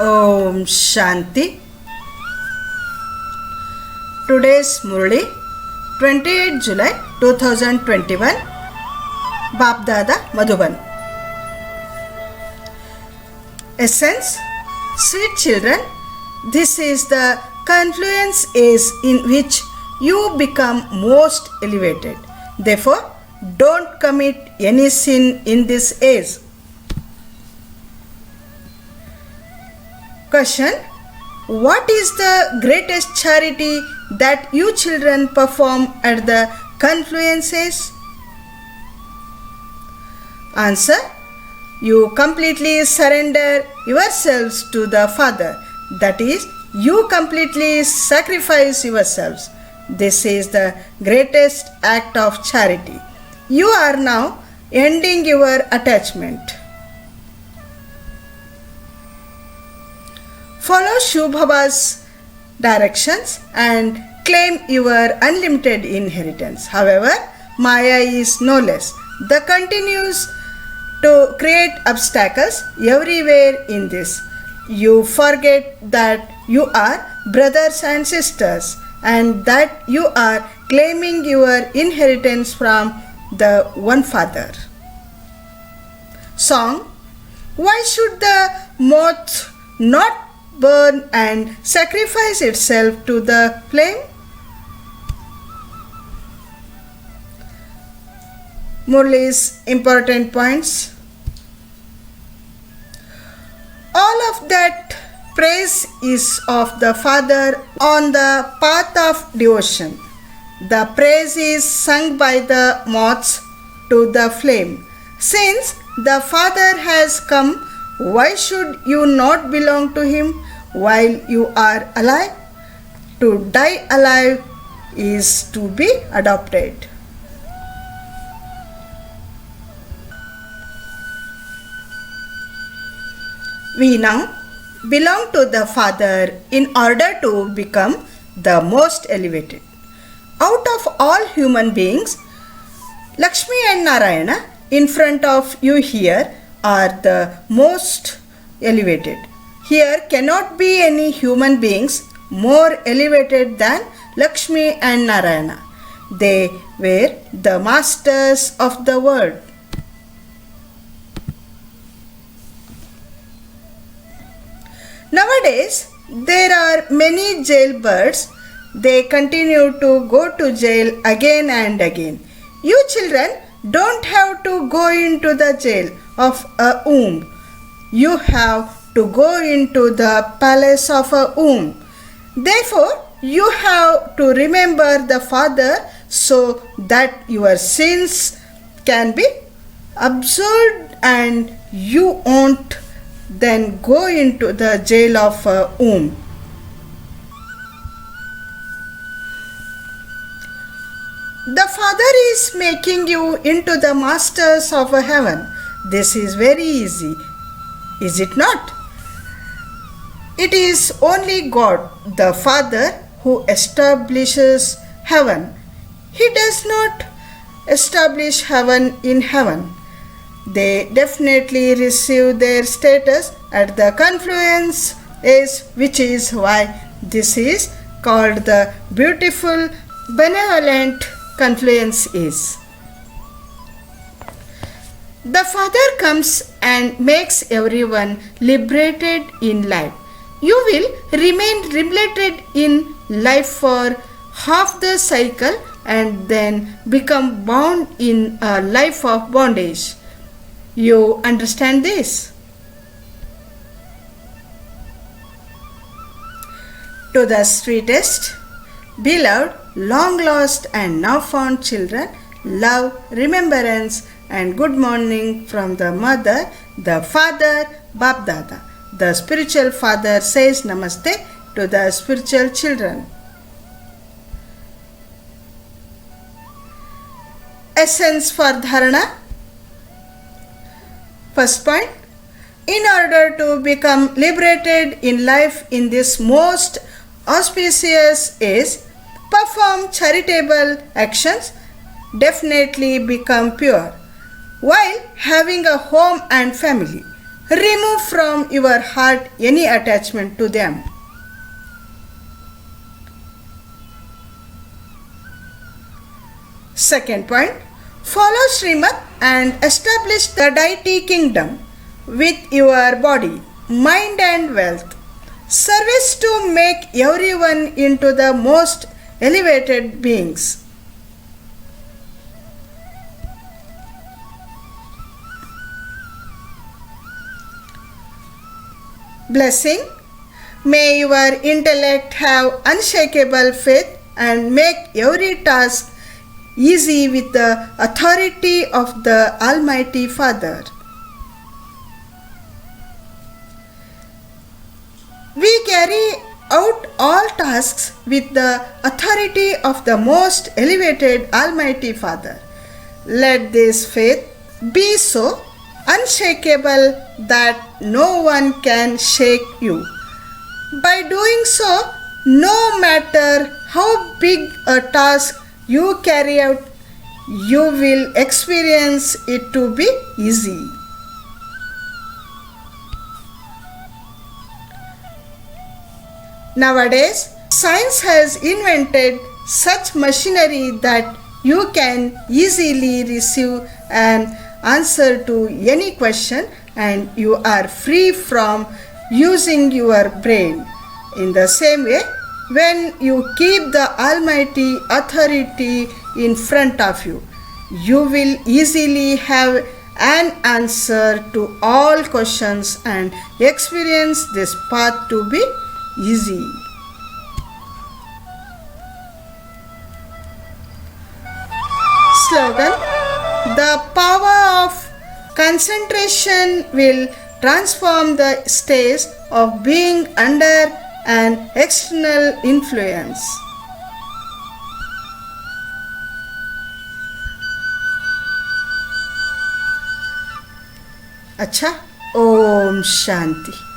Om Shanti. Today's Murli, 28 July 2021, Bapdada Madhuban. Essence, sweet children, this is the confluence age in which you become most elevated. Therefore, don't commit any sin in this age. Question: what is the greatest charity that you children perform at the confluences? Answer: you completely surrender yourselves to the Father. That is, you completely sacrifice yourselves. This is the greatest act of charity. You are now ending your attachment. Follow Shiv Baba's directions and claim your unlimited inheritance. However, Maya is no less. The continues to create obstacles everywhere in this. You forget that you are brothers and sisters and that you are claiming your inheritance from the one Father. Song: why should the moth not burn and sacrifice itself to the flame? Murli's important points. All of that praise is of the Father on the path of devotion. The praise is sung by the moths to the flame. Since the Father has come, why should you not belong to Him while you are alive? To die alive is to be adopted. We now belong to the Father in order to become the most elevated. Out of all human beings, Lakshmi and Narayana in front of you here are the most elevated. Here cannot be any human beings more elevated than Lakshmi and Narayana. They were the masters of the world. Nowadays, there are many jailbirds. They continue to go to jail again and again. You children don't have to go into the jail of a womb. You have to go into the palace of a womb. Therefore, you have to remember the Father so that your sins can be absorbed and you won't then go into the jail of a womb. The Father is making you into the masters of a heaven. This is very easy, is it not? It is only God, the Father, who establishes heaven. He does not establish heaven in heaven. They definitely receive their status at the confluence age, which is why this is called the beautiful, benevolent confluence age. The Father comes and makes everyone liberated in life. You will remain liberated in life for half the cycle and then become bound in a life of bondage. You understand this? To the sweetest, beloved, long lost and now found children, love, remembrance and good morning from the Mother, the Father, Bapdada. The spiritual Father says Namaste to the spiritual children. Essence for Dharana. First point: in order to become liberated in life in this most auspicious age, perform charitable actions, definitely become pure, while having a home and family. Remove from your heart any attachment to them. Second point, follow Srimad and establish the deity kingdom with your body, mind and wealth. Service to make everyone into the most elevated beings. Blessing. May your intellect have unshakable faith and make every task easy with the authority of the Almighty Father. We carry out all tasks with the authority of the most elevated Almighty Father. Let this faith be so unshakable that no one can shake you. By doing so, no matter how big a task you carry out, you will experience it to be easy. Nowadays, science has invented such machinery that you can easily receive an answer to any question and you are free from using your brain. In the same way, when you keep the Almighty authority in front of you, you will easily have an answer to all questions and experience this path to be easy. Slogan: the power of concentration will transform the state of being under an external influence. अच्छा, ओम शांति.